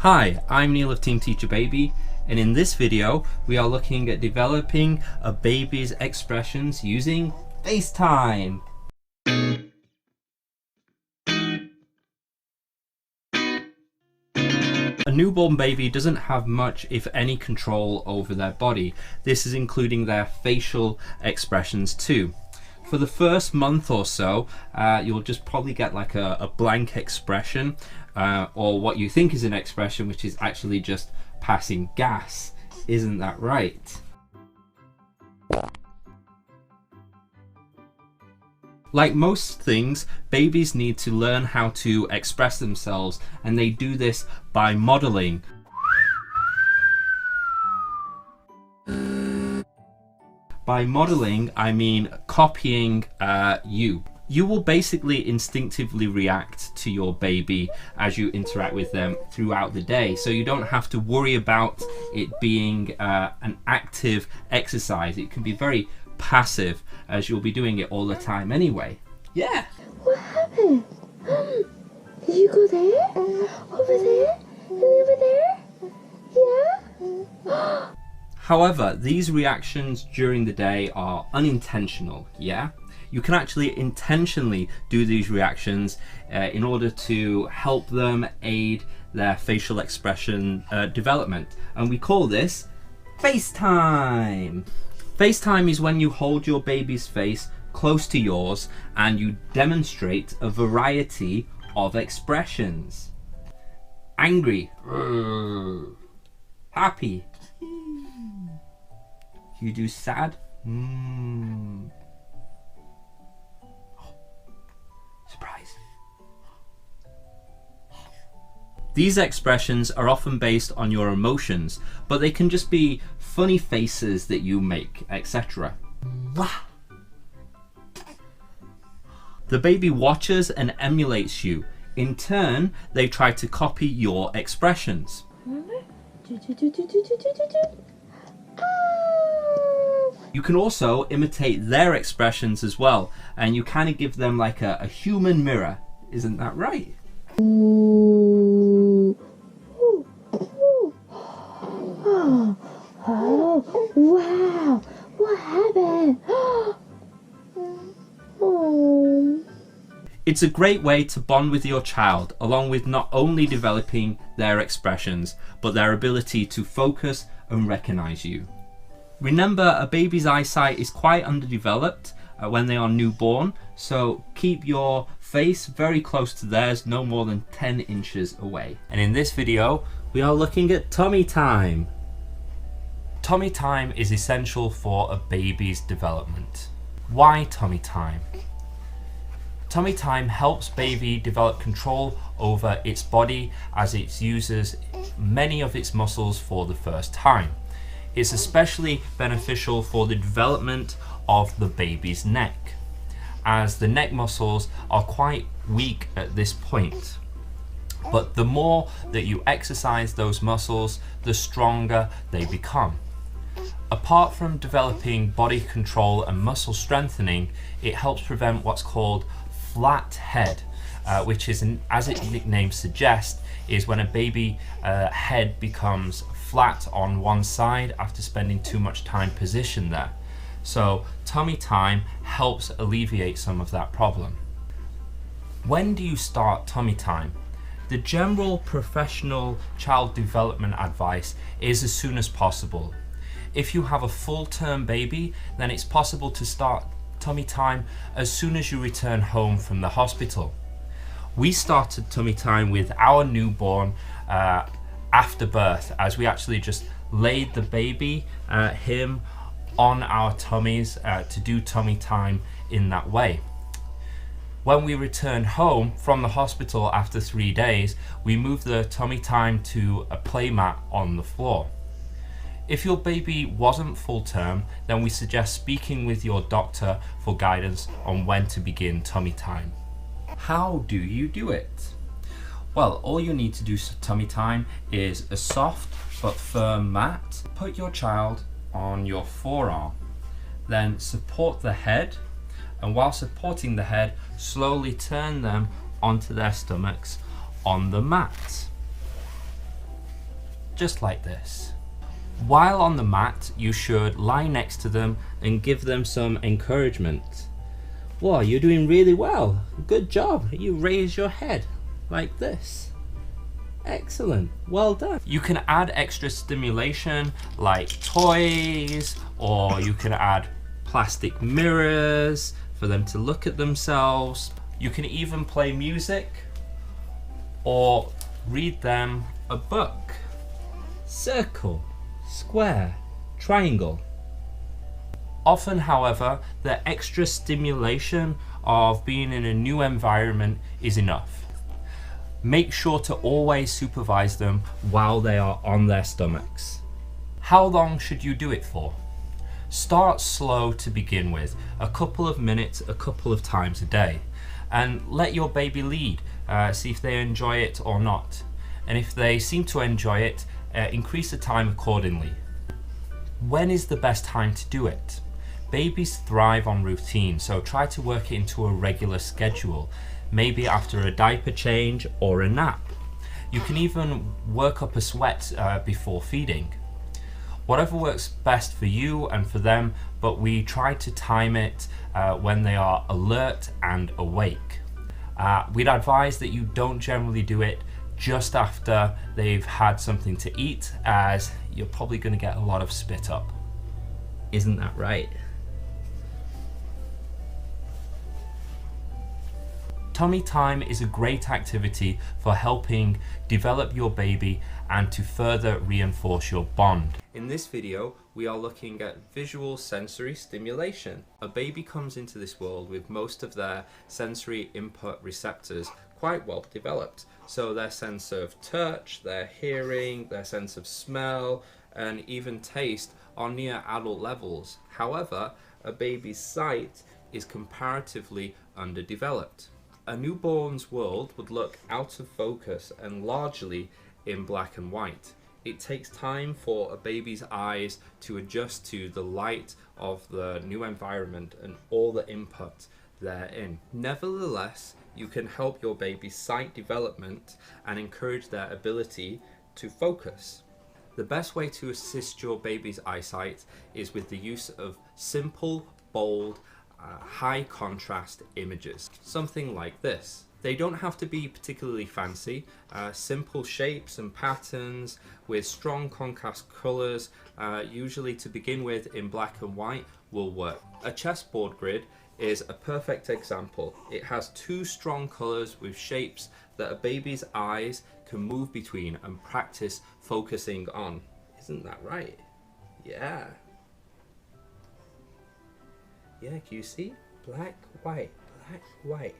Hi, I'm Neil of TeamTeacherBaby, and in this video we are looking at developing a baby's expressions using FaceTime. A newborn baby doesn't have much, if any, control over their body. This is including their facial expressions too. For the first month or so, you'll just probably get like a blank expression, or what you think is an expression, which is actually just passing gas. Isn't that right? Like most things, babies need to learn how to express themselves, and they do this by modeling. By modeling, I mean copying you. You will basically instinctively react to your baby as you interact with them throughout the day. So you don't have to worry about it being an active exercise. It can be very passive, as you'll be doing it all the time anyway. Yeah. What happened? Did you go there? Over there? And over there? Yeah? However, these reactions during the day are unintentional, yeah? You can actually intentionally do these reactions in order to help them aid their facial expression development. And we call this FaceTime. FaceTime is when you hold your baby's face close to yours and you demonstrate a variety of expressions. Angry, happy. You do sad. Surprise. These expressions are often based on your emotions, but they can just be funny faces that you make, etc. The baby watches and emulates you. In turn, they try to copy your expressions. You can also imitate their expressions as well, and you kind of give them like a human mirror. Isn't that right? Ooh. Ooh. Ooh. Oh, wow. What happened? Oh. It's a great way to bond with your child, along with not only developing their expressions, but their ability to focus and recognize you. Remember, a baby's eyesight is quite underdeveloped when they are newborn, so keep your face very close to theirs, no more than 10 inches away. And in this video, we are looking at tummy time. Tummy time is essential for a baby's development. Why tummy time? Tummy time helps baby develop control over its body as it uses many of its muscles for the first time. It's especially beneficial for the development of the baby's neck, as the neck muscles are quite weak at this point. But the more that you exercise those muscles, the stronger they become. Apart from developing body control and muscle strengthening, it helps prevent what's called flat head, which is, as its nickname suggests, is when a baby head becomes flat on one side after spending too much time positioned there. So tummy time helps alleviate some of that problem. When do you start tummy time? The general professional child development advice is as soon as possible. If you have a full-term baby, then it's possible to start tummy time as soon as you return home from the hospital. We started tummy time with our newborn after birth, as we actually just laid the baby, him, on our tummies to do tummy time in that way. When we returned home from the hospital after 3 days, we moved the tummy time to a play mat on the floor. If your baby wasn't full term, then we suggest speaking with your doctor for guidance on when to begin tummy time. How do you do it? Well, all you need to do tummy time is a soft but firm mat. Put your child on your forearm, then support the head, and while supporting the head, slowly turn them onto their stomachs on the mat. just like this. While on the mat, you should lie next to them and give them some encouragement. Wow, you're doing really well. Good job. You raise your head like this. Excellent. Well done. You can add extra stimulation like toys, or you can add plastic mirrors for them to look at themselves. You can even play music or read them a book. Circle, square, triangle. Often, however, the extra stimulation of being in a new environment is enough. Make sure to always supervise them while they are on their stomachs. How long should you do it for? Start slow to begin with, a couple of minutes, a couple of times a day, and let your baby lead, see if they enjoy it or not. And if they seem to enjoy it, increase the time accordingly. When is the best time to do it? Babies thrive on routine, so try to work it into a regular schedule, maybe after a diaper change or a nap. You can even work up a sweat before feeding. Whatever works best for you and for them, but we try to time it when they are alert and awake. We'd advise that you don't generally do it just after they've had something to eat, as you're probably going to get a lot of spit up. Isn't that right? Tummy time is a great activity for helping develop your baby and to further reinforce your bond. In this video, we are looking at visual sensory stimulation. A baby comes into this world with most of their sensory input receptors quite well developed. So their sense of touch, their hearing, their sense of smell, and even taste are near adult levels. However, a baby's sight is comparatively underdeveloped. A newborn's world would look out of focus and largely in black and white. It takes time for a baby's eyes to adjust to the light of the new environment and all the input therein. Nevertheless, you can help your baby's sight development and encourage their ability to focus. The best way to assist your baby's eyesight is with the use of simple, bold, high contrast images. Something like this. They don't have to be particularly fancy. Simple shapes and patterns with strong contrast colors, usually to begin with in black and white, will work. A chessboard grid is a perfect example. It has two strong colors with shapes that a baby's eyes can move between and practice focusing on. Isn't that right? Yeah. Yeah, can you see? Black, white, black, white.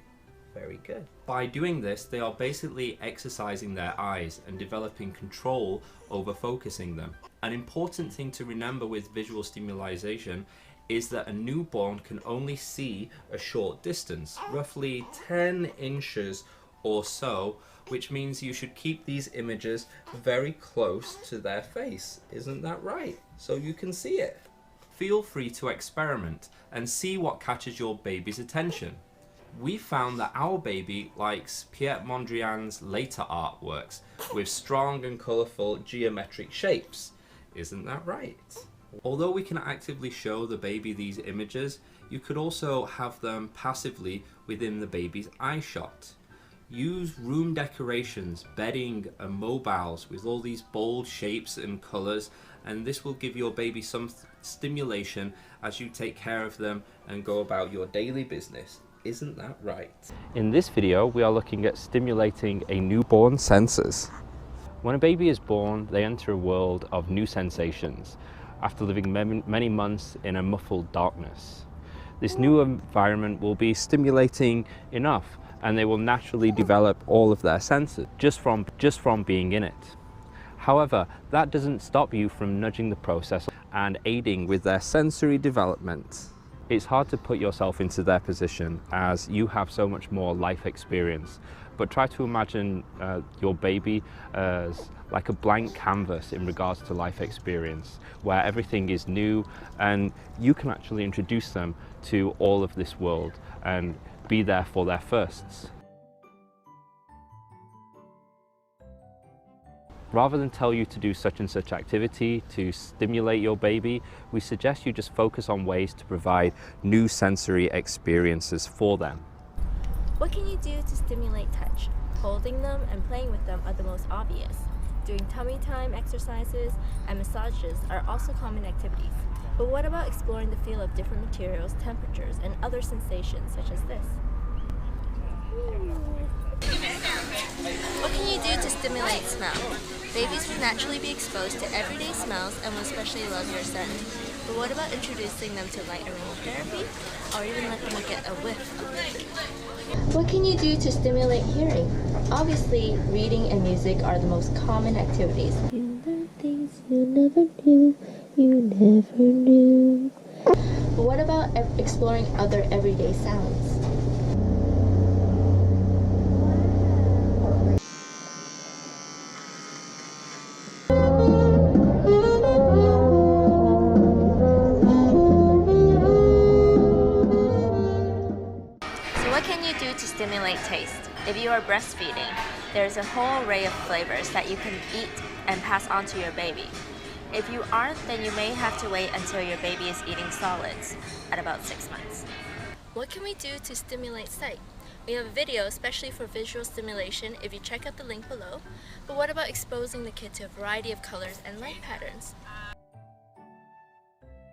Very good. By doing this, they are basically exercising their eyes and developing control over focusing them. An important thing to remember with visual stimulation is that a newborn can only see a short distance, roughly 10 inches or so, which means you should keep these images very close to their face. Isn't that right? So you can see it. Feel free to experiment and see what catches your baby's attention. We found that our baby likes Pierre Mondrian's later artworks with strong and colourful geometric shapes. Isn't that right? Although we can actively show the baby these images, you could also have them passively within the baby's eye shot. Use room decorations, bedding and mobiles with all these bold shapes and colours, and this will give your baby some stimulation as you take care of them and go about your daily business. Isn't that right? In this video, we are looking at stimulating a newborn's senses. When a baby is born, they enter a world of new sensations after living many months in a muffled darkness. This new environment will be stimulating enough, and they will naturally develop all of their senses just from being in it. However, that doesn't stop you from nudging the process and aiding with their sensory development. It's hard to put yourself into their position as you have so much more life experience, but try to imagine your baby as like a blank canvas in regards to life experience, where everything is new and you can actually introduce them to all of this world and be there for their firsts. Rather than tell you to do such and such activity to stimulate your baby, we suggest you just focus on ways to provide new sensory experiences for them. What can you do to stimulate touch? Holding them and playing with them are the most obvious. Doing tummy time exercises and massages are also common activities. But what about exploring the feel of different materials, temperatures, and other sensations such as this? What can you do to stimulate smell? Babies will naturally be exposed to everyday smells and will especially love your scent. But what about introducing them to light aromatherapy, or even let them get a whiff of it? What can you do to stimulate hearing? Obviously, reading and music are the most common activities. You learn things you never knew, you never knew. But what about exploring other everyday sounds? So what can you do to stimulate taste? If you are breastfeeding, there's a whole array of flavors that you can eat and pass on to your baby. If you aren't, then you may have to wait until your baby is eating solids at about 6 months. What can we do to stimulate sight? We have a video especially for visual stimulation if you check out the link below. But what about exposing the kid to a variety of colors and light patterns?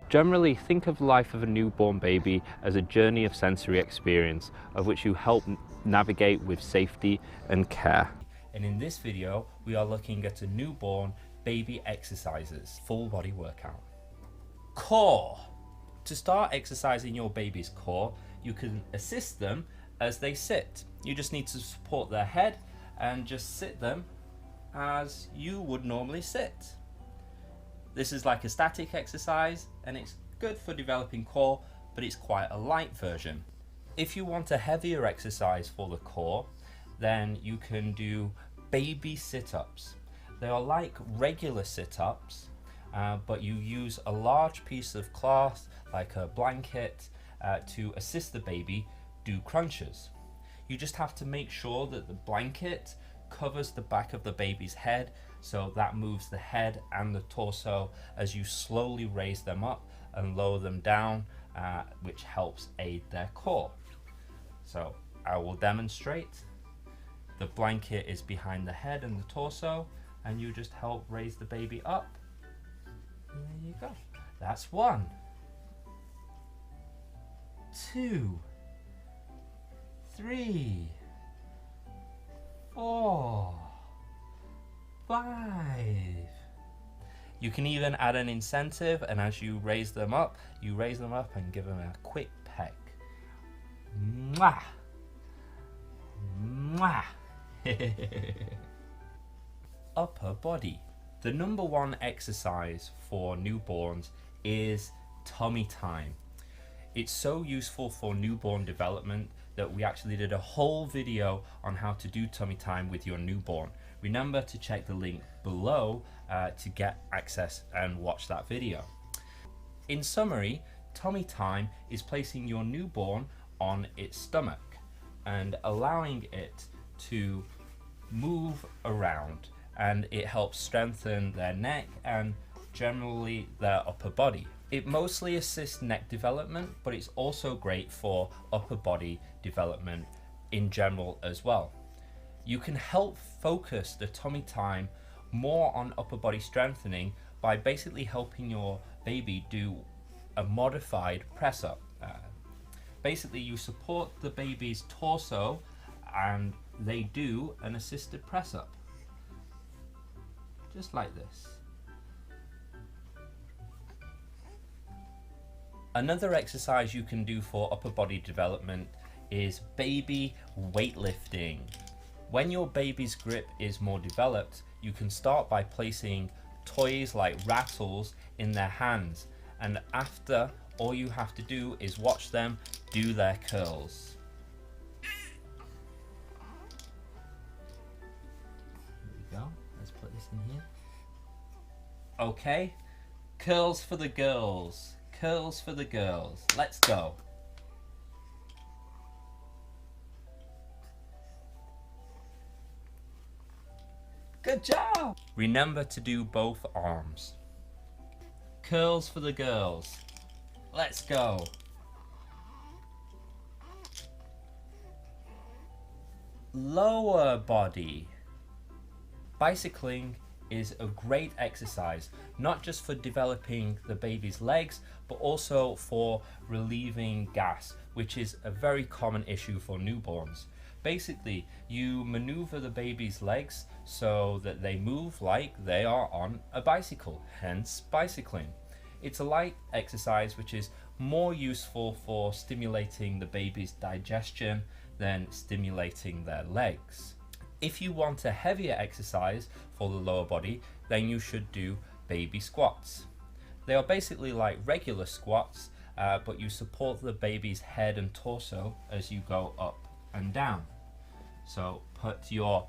Generally, think of the life of a newborn baby as a journey of sensory experience of which you help navigate with safety and care. And in this video, we are looking at a newborn baby exercises, full body workout. Core. To start exercising your baby's core, you can assist them as they sit. You just need to support their head and just sit them as you would normally sit. This is like a static exercise and it's good for developing core, but it's quite a light version. If you want a heavier exercise for the core, then you can do baby sit-ups. They are like regular sit-ups, but you use a large piece of cloth, like a blanket, to assist the baby do crunches. You just have to make sure that the blanket covers the back of the baby's head, so that moves the head and the torso as you slowly raise them up and lower them down, which helps aid their core. So I will demonstrate. The blanket is behind the head and the torso, and you just help raise the baby up. And there you go. That's 1, 2, 3, 4, 5. You can even add an incentive, and as you raise them up and give them a quick peck. Mwah! Mwah! Upper body. The number 1 exercise for newborns is tummy time. It's so useful for newborn development that we actually did a whole video on how to do tummy time with your newborn. Remember to check the link below to get access and watch that video. In summary, tummy time is placing your newborn on its stomach and allowing it to move around, and it helps strengthen their neck and generally their upper body. It mostly assists neck development, but it's also great for upper body development in general as well. You can help focus the tummy time more on upper body strengthening by basically helping your baby do a modified press up. Basically, you support the baby's torso and they do an assisted press up. Just like this. Another exercise you can do for upper body development is baby weightlifting. When your baby's grip is more developed, you can start by placing toys like rattles in their hands, and after, all you have to do is watch them do their curls. Here we go. Let's put this in here. Okay, curls for the girls. Curls for the girls. Let's go. Good job! Remember to do both arms. Curls for the girls. Let's go. Lower body. Bicycling is a great exercise, not just for developing the baby's legs, but also for relieving gas, which is a very common issue for newborns. Basically, you maneuver the baby's legs so that they move like they are on a bicycle, hence bicycling. It's a light exercise which is more useful for stimulating the baby's digestion than stimulating their legs. If you want a heavier exercise for the lower body, then you should do baby squats. They are basically like regular squats, but you support the baby's head and torso as you go up and down. So put your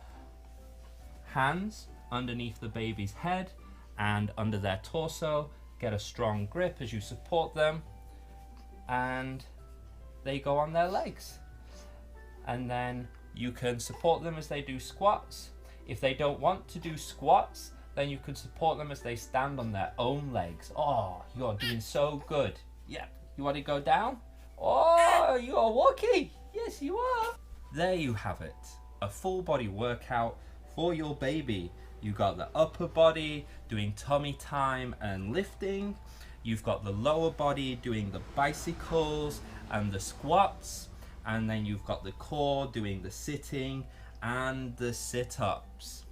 hands underneath the baby's head and under their torso, get a strong grip as you support them, and they go on their legs. And then you can support them as they do squats. If they don't want to do squats, then you can support them as they stand on their own legs. Oh, you're doing so good. Yeah, you want to go down? Oh, you are walking. Yes, you are. There you have it, a full body workout for your baby. You've got the upper body doing tummy time and lifting. You've got the lower body doing the bicycles and the squats. And then you've got the core doing the sitting and the sit-ups.